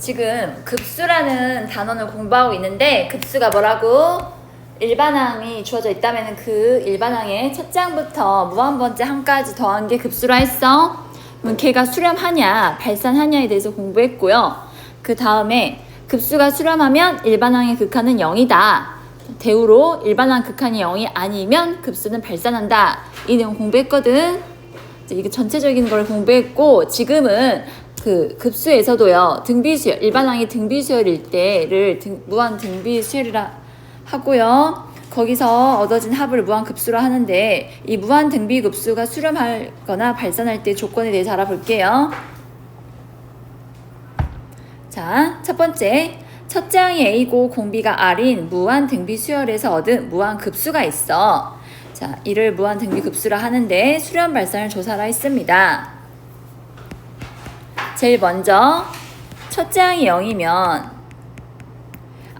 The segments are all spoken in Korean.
지금 급수라는 단원을 공부하고 있는데 급수가 뭐라고? 일반항이 주어져 있다면 그 일반항의 첫 장부터 무한번째 항까지 더한 게 급수라 했어. 그럼 걔가 수렴하냐 발산하냐에 대해서 공부했고요. 그 다음에 급수가 수렴하면 일반항의 극한은 0이다. 대우로 일반항 극한이 0이 아니면 급수는 발산한다. 이 내용 공부했거든. 이게 전체적인 걸 공부했고 지금은 그 급수에서도요 등비수열 일반항이 등비수열일 때를 무한 등비수열이라 하고요. 거기서 얻어진 합을 무한급수라 하는데 이 무한 등비급수가 수렴하거나 발산할 때 조건에 대해서 알아볼게요. 자, 첫 번째 첫째 항이 A고 공비가 R인 무한 등비수열에서 얻은 무한급수가 있어. 자, 이를 무한 등비급수라 하는데 수렴 발산을 조사라 했습니다. 제일 먼저 첫째 항이 0이면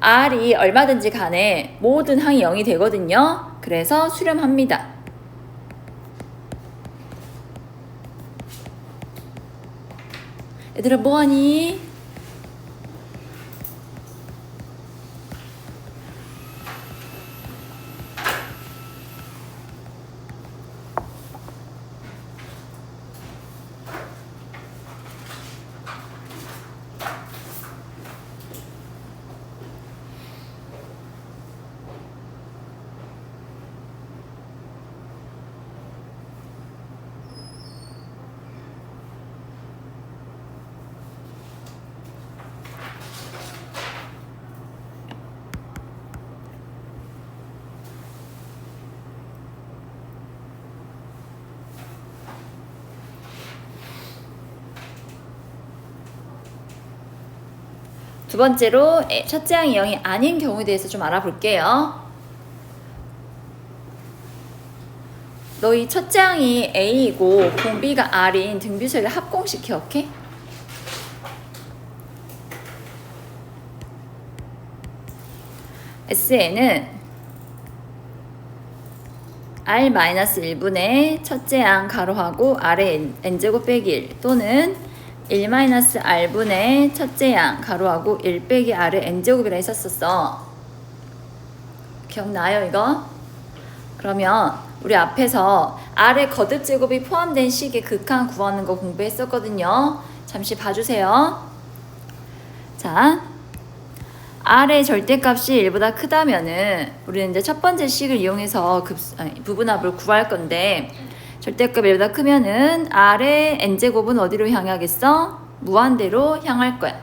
R이 얼마든지 간에 모든 항이 0이 되거든요. 그래서 수렴합니다. 얘들아 뭐하니? 두 번째로 첫째 항이 0이 아닌 경우에 대해서 좀 알아볼게요. 너희 첫째 항이 A이고 공비가 R인 등비수열의 합공식 기억해? SN은 R-1분의 첫째 항 가로하고 R의 N제곱 빼기 1 또는 1-R분의 첫째 항 가로하고 1 빼기 R의 N제곱이라 했었어. 기억나요 이거? 그러면 우리 앞에서 R의 거듭제곱이 포함된 식의 극한 구하는 거 공부했었거든요. 잠시 봐주세요. 자, R의 절대값이 1보다 크다면은 우리는 이제 첫 번째 식을 이용해서 부분합을 구할 건데 절대값 1보다 크면은 R의 N제곱은 어디로 향하겠어? 무한대로 향할 거야.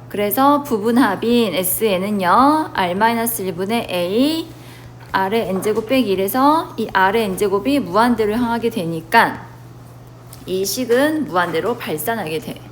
그래서 부분합인 SN은요 R-1분의 A R의 N제곱 빼기 1에서 이 R의 N제곱이 무한대로 향하게 되니까 이 식은 무한대로 발산하게 돼.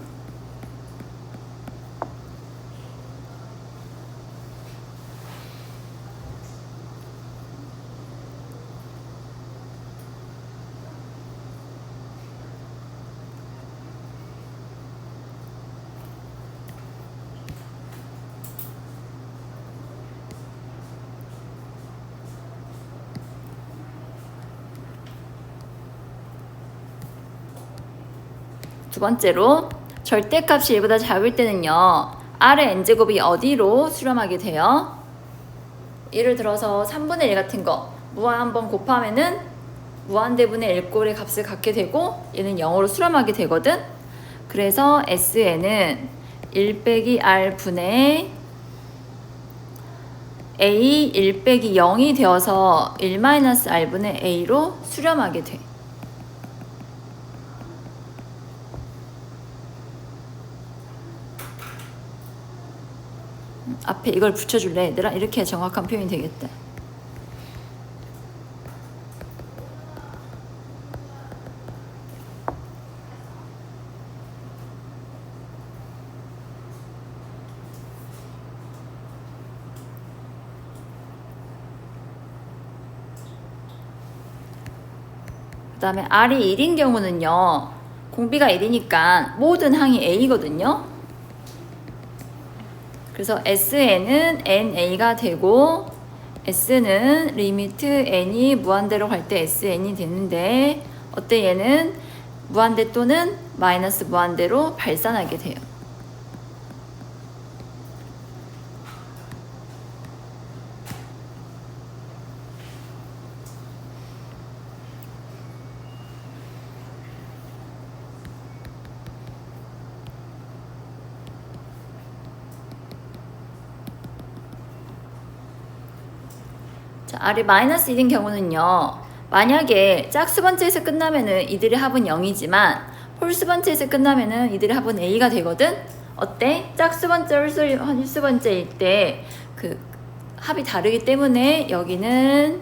두 번째로 절대값이 1보다 작을 때는요 R의 N제곱이 어디로 수렴하게 돼요? 예를 들어서 3분의 1 같은 거 무한 한번 곱하면은 무한대분의 1꼴의 값을 갖게 되고 얘는 0으로 수렴하게 되거든. 그래서 SN은 1 빼기 R분의 A 1 빼기 0이 되어서 1-R분의 A로 수렴하게 돼. 앞에 이걸 붙여줄래 얘들아? 이렇게 정확한 표현이 되겠다. 그 다음에 R이 1인 경우는요 공비가 1이니까 모든 항이 A거든요. 그래서 SN은 NA가 되고 S는 리미트 N이 무한대로 갈 때 SN이 되는데 어때 얘는 무한대 또는 마이너스 무한대로 발산하게 돼요. 자, R이 마이너스 1인 경우는요. 만약에 짝수 번째에서 끝나면은 이들의 합은 0이지만 홀수 번째에서 끝나면은 이들의 합은 A가 되거든? 어때? 짝수 번째, 홀수 번째일 때 그 합이 다르기 때문에 여기는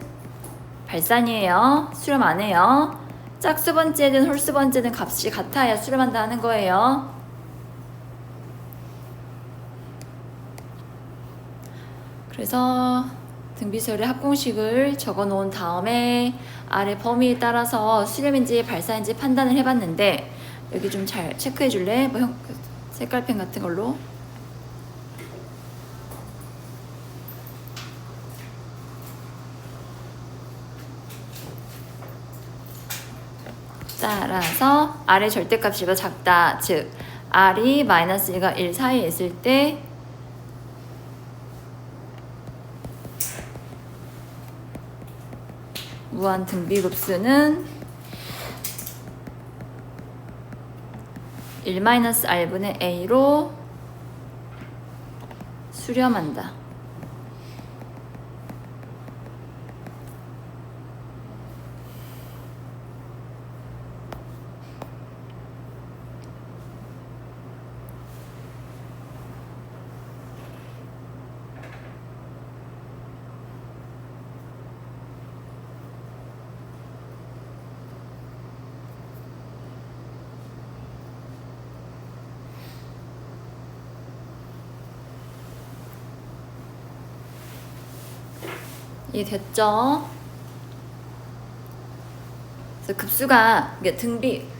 발산이에요. 수렴 안 해요. 짝수 번째든 홀수 번째든 값이 같아야 수렴한다 하는 거예요. 그래서 등비수열의 합공식을 적어 놓은 다음에 아래 범위에 따라서 수렴인지 발산인지 판단을 해봤는데 여기 좀 잘 체크해 줄래? 뭐 색깔펜 같은 걸로. 따라서 R의 절대값이 작다. 즉 R이 마이너스 1과 1 사이에 있을 때 무한 등비급수는 1-R분의 A로 수렴한다. 이해됐죠? 그래서 급수가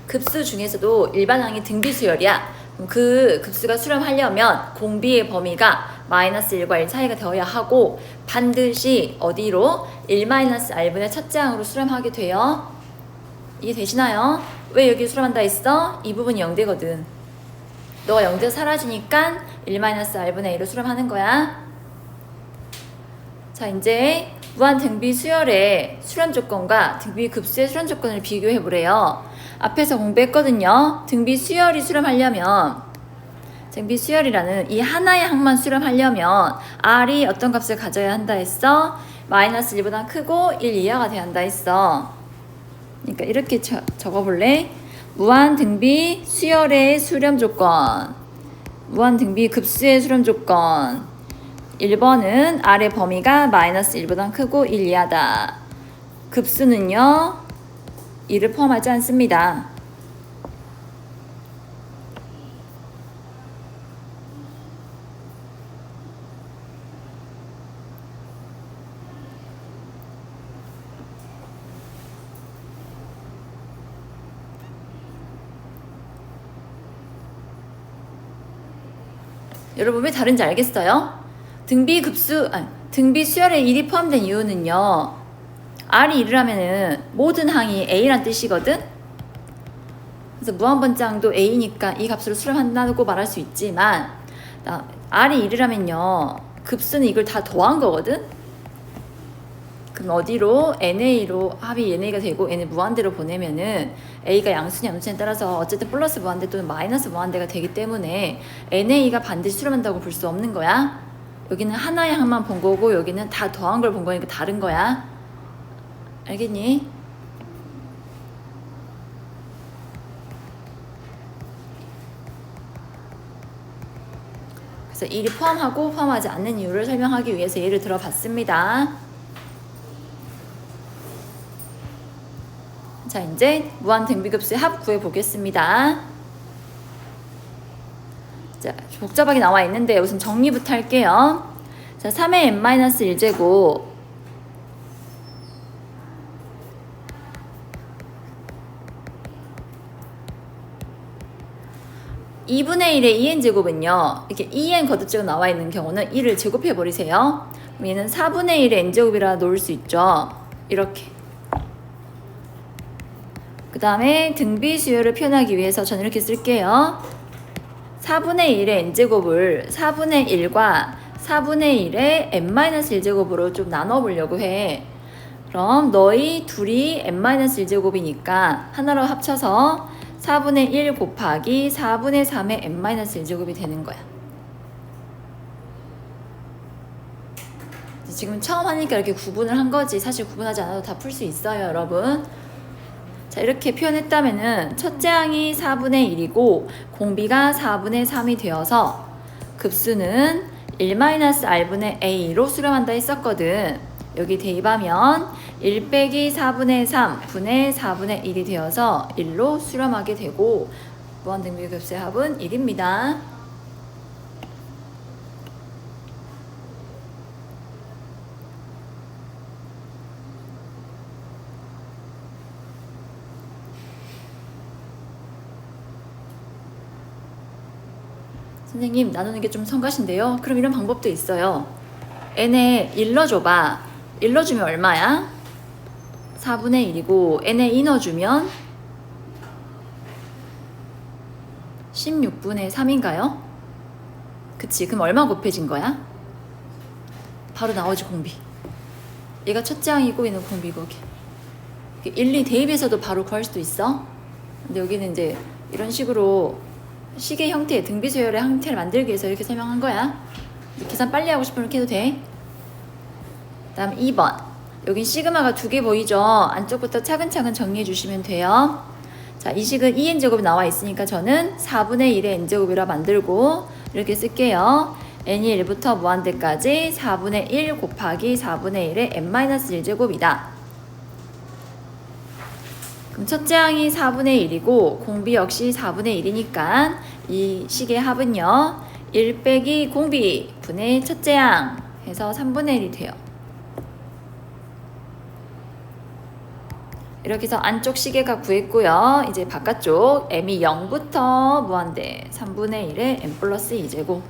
급수 중에서도 일반항이 등비수열이야. 그 급수가 수렴하려면 공비의 범위가 마이너스 1과 1 사이가 되어야 하고 반드시 어디로? 1-R분의 첫째 항으로 수렴하게 돼요. 이해되시나요? 왜 여기 수렴한다 했어? 이 부분이 0되거든. 너가 0대 사라지니까 1-R분의 A로 수렴하는 거야. 자, 이제 무한 등비 수열의 수렴 조건과 등비 급수의 수렴 조건을 비교해 보래요. 앞에서 공부했거든요. 등비 수열이 수렴하려면 등비 수열이라는 이 하나의 항만 수렴하려면 R이 어떤 값을 가져야 한다 했어? 마이너스 1보다 크고 1 이하가 돼야 한다 했어. 그러니까 이렇게 적어볼래? 무한 등비 수열의 수렴 조건, 무한 등비 급수의 수렴 조건. 1번은 R의 범위가 마이너스 1보다 크고 1 이하다. 급수는요 1을 포함하지 않습니다. 여러분 왜 다른지 알겠어요? 등비 수열에 1이 포함된 이유는요. R이 1을 하면은 모든 항이 A란 뜻이거든? 그래서 무한번째항도 A니까 이 값으로 수렴한다고 말할 수 있지만 R이 1을 하면요. 급수는 이걸 다 더한 거거든? 그럼 어디로? NA로 합이 NA가 되고 N을 무한대로 보내면은 A가 양수냐 음수냐에 따라서 어쨌든 플러스 무한대 또는 마이너스 무한대가 되기 때문에 NA가 반드시 수렴한다고 볼 수 없는 거야. 여기는 하나의 항만 본 거고 여기는 다 더한 걸 본 거니까 다른 거야. 알겠니? 그래서 1이 포함하고 포함하지 않는 이유를 설명하기 위해서 예를 들어봤습니다. 자, 이제 무한 등비급수의 합 구해 보겠습니다. 자, 복잡하게 나와 있는데 우선 정리부터 할게요. 자, 3의 n-1제곱 2분의 1의 2n제곱은요. 이렇게 2n 거듭제곱 나와 있는 경우는 1을 제곱해 버리세요. 그럼 얘는 4분의 1의 n제곱이라 놓을 수 있죠. 이렇게. 그 다음에 등비 수열을 표현하기 위해서 저는 이렇게 쓸게요. 4분의 1의 n제곱을 4분의 1과 4분의 1의 n-1제곱으로 좀 나눠보려고 해. 그럼 너희 둘이 n-1제곱이니까 하나로 합쳐서 4분의 1 곱하기 4분의 3의 n-1제곱이 되는 거야. 지금 처음 하니까 이렇게 구분을 한 거지 사실 구분하지 않아도 다 풀 수 있어요 여러분. 자 이렇게 표현했다면은 첫째 항이 4분의 1이고 공비가 4분의 3이 되어서 급수는 1-r분의 a로 수렴한다 했었거든. 여기 대입하면 1 빼기 4분의 3 분의 4분의 1이 되어서 1로 수렴하게 되고 무한등비 급수의 합은 1입니다. 선생님 나누는 게 좀 성가신데요. 그럼 이런 방법도 있어요. n에 1 넣어줘봐. 1 넣어주면 얼마야? 4분의 1이고 n에 2 넣어주면 16분의 3인가요? 그치 그럼 얼마 곱해진 거야? 바로 나오지 공비. 얘가 첫째 항이고 얘는 공비고 1, 2 대입해서도 바로 구할 수도 있어. 근데 여기는 이제 이런 식으로 시계 형태, 등비수열의 형태를 만들기 위해서 이렇게 설명한 거야. 계산 빨리 하고 싶으면 이렇게 해도 돼. 다음 2번. 여긴 시그마가 2개 보이죠? 안쪽부터 차근차근 정리해 주시면 돼요. 자, 이 식은 2n제곱이 나와 있으니까 저는 4분의 1의 n제곱이라 만들고 이렇게 쓸게요. n이 1부터 무한대까지 4분의 1 곱하기 4분의 1의 n-1제곱이다. 그럼 첫째 항이 4분의 1이고 공비 역시 4분의 1이니까 이 식의 합은요 1 빼기 공비 분의 첫째 항 해서 3분의 1이 돼요. 이렇게 해서 안쪽 시계가 구했고요. 이제 바깥쪽 m이 0부터 무한대 3분의 1의 n 플러스 2제곱.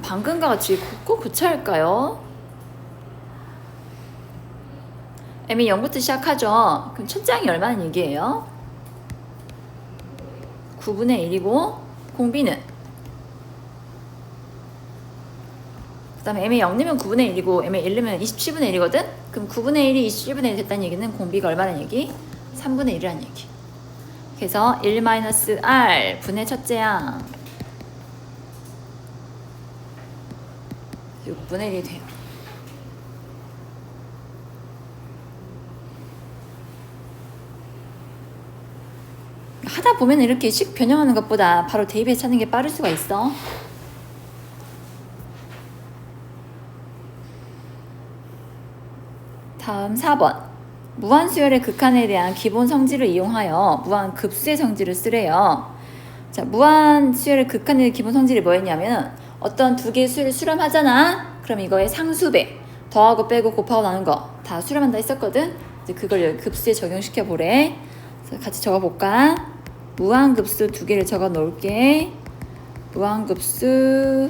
방금과 같이 꼭 고쳐할까요? m이 0부터 시작하죠. 그럼 첫째 항이 얼마나 얘기예요? 9분의 1이고 공비는 그 다음에 m에 0 넣으면 9분의 1이고 m에 1 넣으면 27분의 1이거든? 그럼 9분의 1이 27분의 1 됐다는 얘기는 공비가 얼마나 얘기? 3분의 1이라는 얘기. 그래서 1-r 분의 첫째 항 6분의 1이 돼요. 하다 보면 이렇게 식 변형하는 것보다 바로 대입해서 찾는 게 빠를 수가 있어. 다음 4번. 무한수열의 극한에 대한 기본 성질을 이용하여 무한급수의 성질을 쓰래요. 자, 무한수열의 극한에 대한 기본 성질이 뭐였냐면 어떤 두 개의 수를 수렴하잖아. 그럼 이거의 상수배 더하고 빼고 곱하고 나눈 거 다 수렴한다 했었거든. 이제 그걸 여기 급수에 적용시켜 보래. 그래서 같이 적어볼까? 무한급수 두 개를 적어 놓을게. 무한급수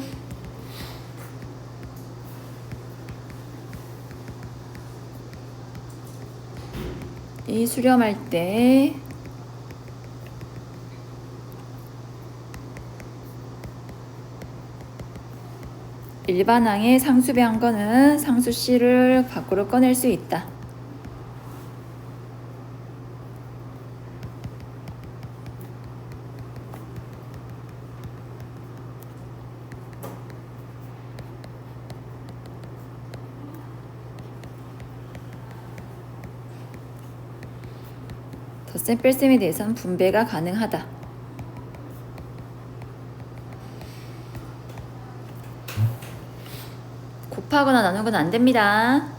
이 수렴할 때 일반항의 상수배한 거는 상수 C를 밖으로 꺼낼 수 있다. 덧셈 뺄셈에 대해서는 분배가 가능하다. 곱하거나 나누거나 안 됩니다.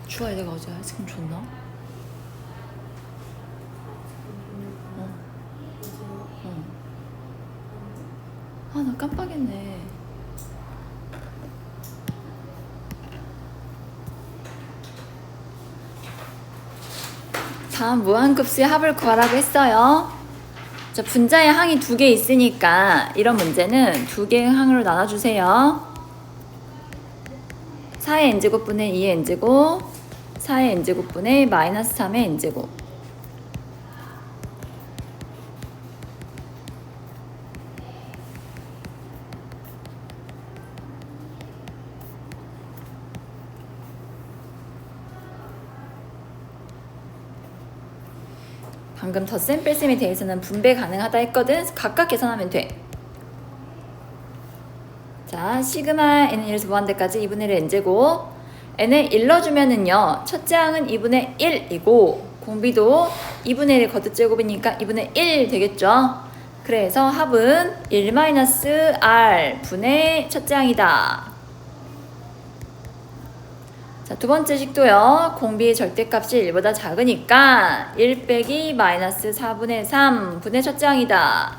주아야 내가 어제 아이스크림 줬나? 깜빡했네. 다음 무한급수의 합을 구하라고 했어요. 자, 분자의 항이 2개 있으니까 이런 문제는 2개의 항으로 나눠주세요. 4의 n제곱분의 2의 n제곱, 4의 n제곱분의 마이너스 3의 n제곱. 방금 덧셈 뺄셈에 대해서는 분배 가능하다 했거든. 각각 계산하면 돼. 자, 시그마 n은 1에서 무한대까지 2분의 1 n제곱. n을 1 넣어주면은요, 첫째 항은 2분의 1이고 공비도 2분의 1 거듭제곱이니까 2분의 1 되겠죠. 그래서 합은 1-r 분의 첫째 항이다. 자, 두 번째 식도요. 공비의 절대값이 1보다 작으니까 1 빼기 마이너스 4분의 3 분의 첫째 항이다.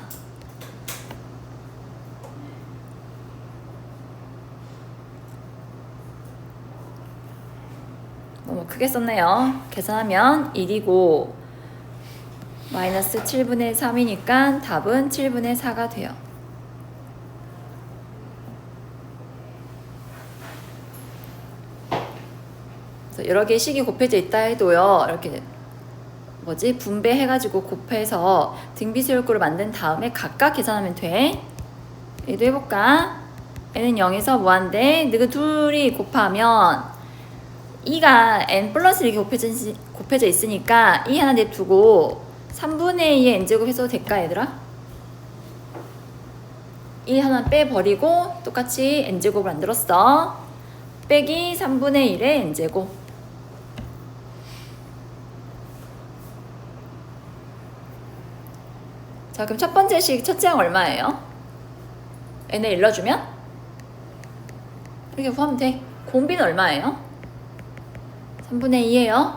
너무 크게 썼네요. 계산하면 1이고 마이너스 7분의 3이니까 답은 7분의 4가 돼요. 여러 개의 식이 곱해져 있다 해도요, 이렇게 분배해가지고 곱해서 등비수열구를 만든 다음에 각각 계산하면 돼. 얘도 해볼까? n은 0에서 무한대, 너희 둘이 곱하면 2가 n 플러스 이렇게 곱해져 있으니까 2 하나 냅두고 3분의 2의 n제곱 해서 될까, 얘들아? 2 하나 빼버리고 똑같이 n제곱을 만들었어. 빼기 3분의 1의 n제곱. 자, 그럼 첫 번째 식 첫째 항 얼마예요? n을 1 넣어주면? 이렇게 구하면 돼. 공비는 얼마예요? 3분의 2예요.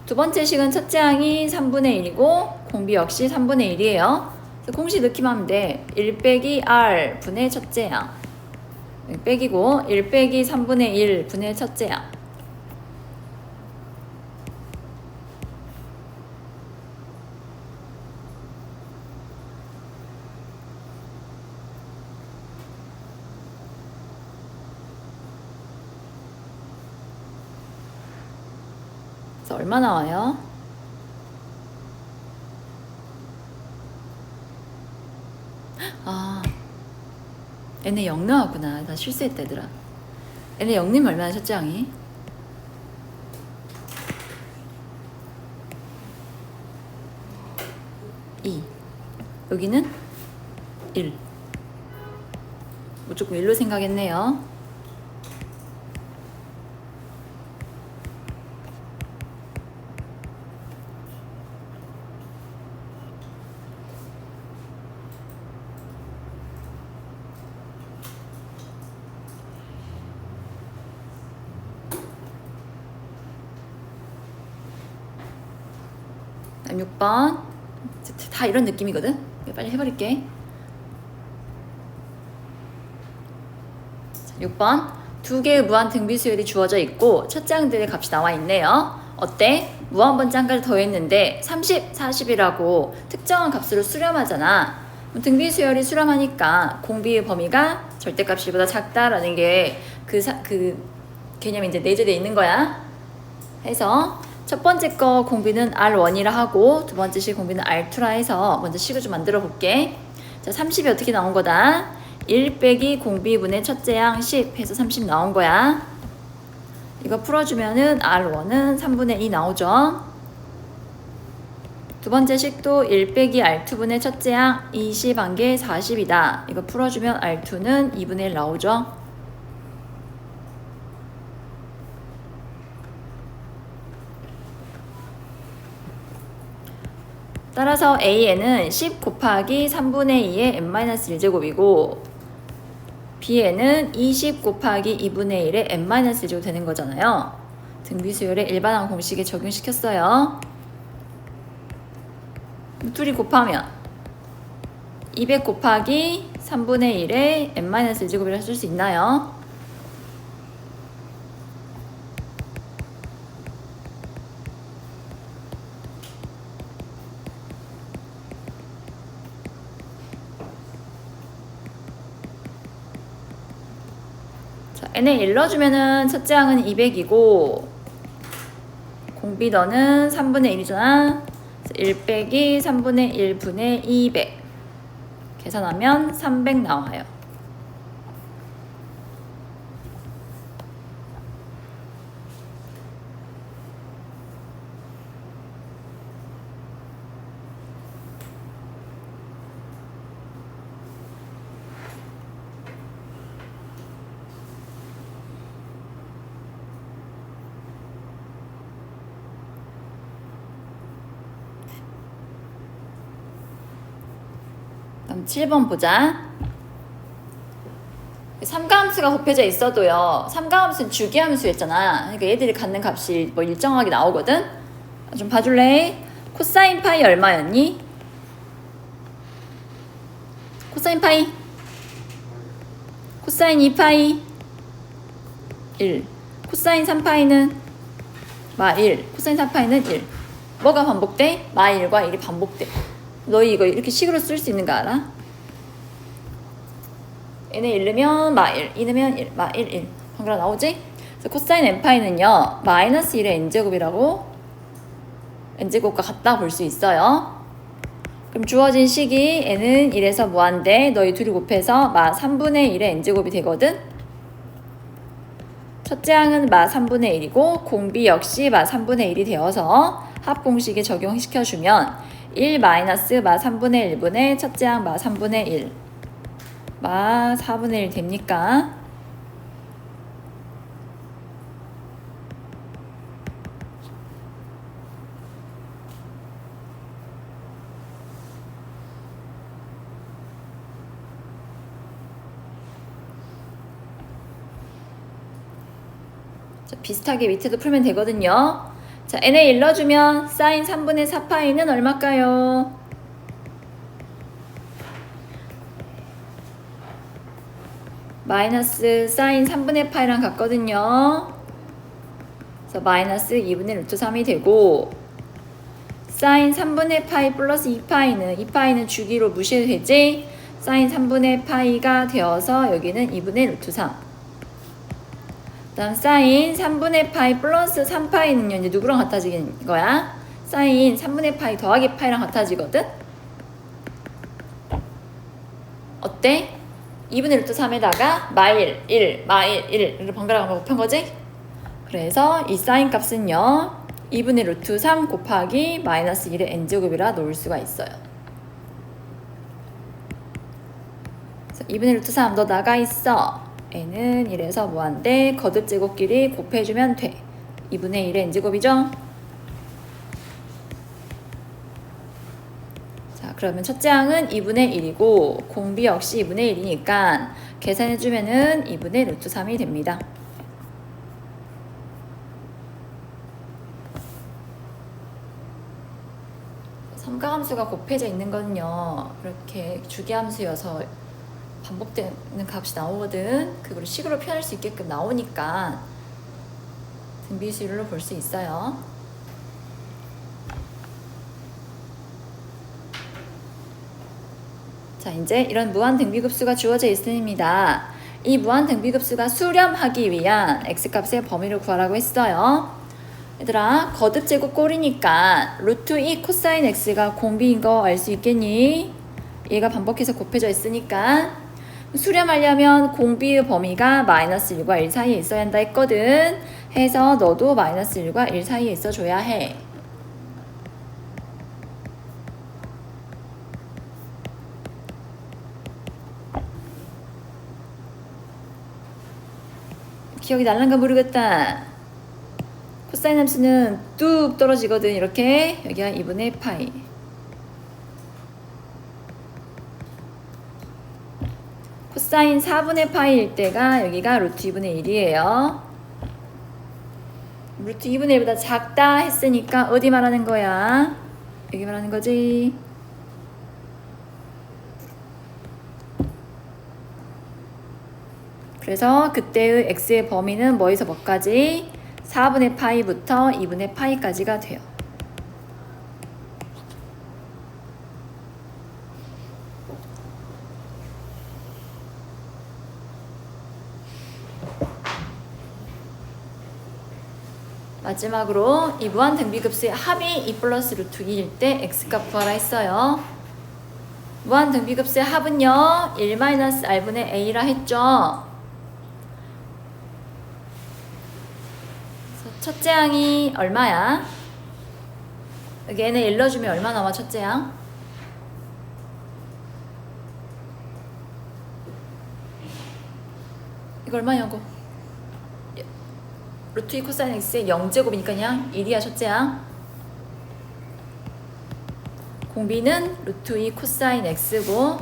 두 번째 식은 첫째 항이 3분의 1이고 공비 역시 3분의 1이에요. 공식 넣기만 하면 돼. 1 빼기 r 분의 첫째 항. 빼기고 1 빼기 3분의 1 분의 첫째 항. 그래서 얼마 나와요? 아, 얘네 0 나왔구나. 나 실수했다, 얘들아. 얘네 0님 얼마나 첫째 항이? 2. 여기는 1. 무조건 1로 생각했네요. 다음 6번. 다 이런 느낌이거든? 빨리 해버릴게. 6번. 두 개의 무한 등비수열이 주어져 있고 첫째 항들의 값이 나와 있네요. 어때? 무한번째 한 가지 더했는데 30, 40이라고 특정한 값으로 수렴하잖아. 등비수열이 수렴하니까 공비의 범위가 절대값이 1보다 작다라는 게 그 개념이 이제 내재되어 있는 거야. 해서 첫 번째 거 공비는 R1이라 하고 두 번째 식 공비는 R2라 해서 먼저 식을 좀 만들어 볼게. 자, 30이 어떻게 나온 거다? 1 빼기 공비분의 첫째 항 10 해서 30 나온 거야. 이거 풀어주면은 R1은 3분의 2 나오죠. 두 번째 식도 1 빼기 R2분의 첫째 항 20 한 개 40이다. 이거 풀어주면 R2는 2분의 1 나오죠. 따라서 A에는 10 곱하기 3분의 2의 n-1제곱이고 B에는 20 곱하기 2분의 1의 n-1제곱 되는 거잖아요. 등비수열의 일반항 공식에 적용시켰어요. 둘이 곱하면 200 곱하기 3분의 1의 n-1제곱이라고 쓸 수 있나요? 자, n에 1 넣어주면은 첫째 항은 200이고 공비 너는 3분의 1이잖아. 1 빼기 3분의 1분의 200 계산하면 300 나와요. 그럼 7번 보자. 삼가함수가 곱해져 있어도요. 삼가함수는 주기함수였잖아. 그러니까 얘들이 갖는 값이 뭐 일정하게 나오거든. 좀 봐줄래? 코사인 파이 얼마였니? 코사인 파이. 코사인 2파이 1. 코사인 3파이는 마 1. 코사인 4파이는 1. 뭐가 반복돼? 마 1과 1이 반복돼. 너희 이거 이렇게 식으로 쓸 수 있는 거 알아? n에 1 넣으면 마 1, 2 넣으면 1, 마 1, 1 방금 나오지? 그래서 코사인 n파이는요 마이너스 1의 n제곱이라고 n제곱과 같다 볼 수 있어요. 그럼 주어진 식이 n은 1에서 무한대 너희 둘이 곱해서 마 3분의 1의 n제곱이 되거든. 첫째 항은 마 3분의 1이고 공비 역시 마 3분의 1이 되어서 합공식에 적용시켜주면 1 마이너스 마 3분의 1분의 첫째 항 마 3분의 1 마 4분의 1 됩니까? 자, 비슷하게 밑에도 풀면 되거든요. 자, n에 1 넣어주면 사인 3분의 4파이는 얼마일까요? 마이너스 사인 3분의 파이랑 같거든요. 그래서 마이너스 2분의 루트 3이 되고 사인 3분의 파이 플러스 2파이는 2파이는 주기로 무시해도 되지? 사인 3분의 파이가 되어서 여기는 2분의 루트 3. 그 다음 사인 3분의 파이 플러스 3파이는요 이제 누구랑 같아지는 거야? 사인 3분의 파이 더하기 파이랑 같아지거든? 어때? 2분의 루트 3에다가 마일 1, 마일 1을 번갈아 곱한 거지? 그래서 이 사인 값은요 2분의 루트 3 곱하기 마이너스 1의 n제곱이라 놓을 수가 있어요. 그래서 2분의 루트 3 너 나가 있어. n은 1에서 무한대 거듭 제곱끼리 곱해주면 돼. 2분의 1의 n제곱이죠? 자, 그러면 첫째 항은 2분의 1이고 공비 역시 2분의 1이니까 계산해주면은 2분의 루트 3이 됩니다. 삼가함수가 곱해져 있는 거는요 이렇게 주기함수여서 반복되는 값이 나오거든. 그걸 식으로 표현할 수 있게끔 나오니까 등비수열로 볼 수 있어요. 자, 이제 이런 무한 등비급수가 주어져 있습니다. 이 무한 등비급수가 수렴하기 위한 x값의 범위를 구하라고 했어요. 얘들아, 거듭 제곱 꼴이니까 루트 2 코사인 x가 공비인 거 알 수 있겠니? 얘가 반복해서 곱해져 있으니까 수렴하려면 공비의 범위가 마이너스 1과 1 사이에 있어야 한다 했거든. 해서 너도 마이너스 1과 1 사이에 있어줘야 해. 기억이 날란가 모르겠다. 코사인 함수는 뚝 떨어지거든. 이렇게 여기가 2분의 파이. 코사인 4분의 파이일 때가 여기가 루트 2분의 1이에요. 루트 2분의 1보다 작다 했으니까 어디 말하는 거야? 여기 말하는 거지. 그래서 그때의 x의 범위는 뭐에서 뭐까지? 4분의 파이부터 2분의 파이까지가 돼요. 마지막으로 이 무한 등비급수의 합이 2 플러스 루트 2일 때 x값 구하라 했어요. 무한 등비급수의 합은요 1-r분의 a라 했죠. 첫째 항이 얼마야? 여기 n을 일러주면 얼마 나와 첫째 항? 이거 얼마냐고? 루트 2 코사인 x의 0제곱이니까 그냥 1이야 첫째 항. 공비는 루트 2 코사인 x고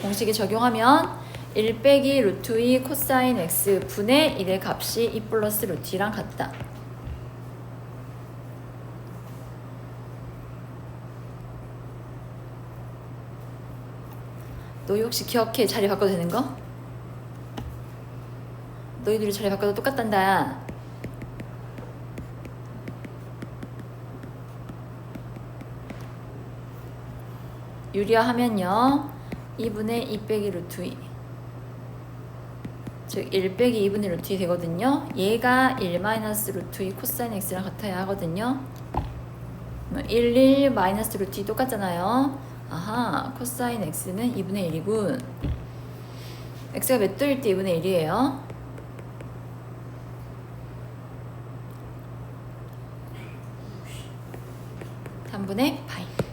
공식에 적용하면 1 빼기 루트 2 코사인 x 분의 1의 값이 2 플러스 루트 2랑 같다. 너희 혹시 기억해? 자리 바꿔도 되는 거? 너희들이 자리 바꿔도 똑같단다. 유리화하면요 2분의 2 빼기 루트 2 즉 1 빼기 2분의 루트 2 되거든요. 얘가 1 마이너스 루트 2 코사인 x랑 같아야 하거든요. 1, 1 마이너스 루트 2 똑같잖아요. 아하, 코사인 x는 2분의 1이군. x가 몇 도일 때 2분의 1이에요? 3분의 파이.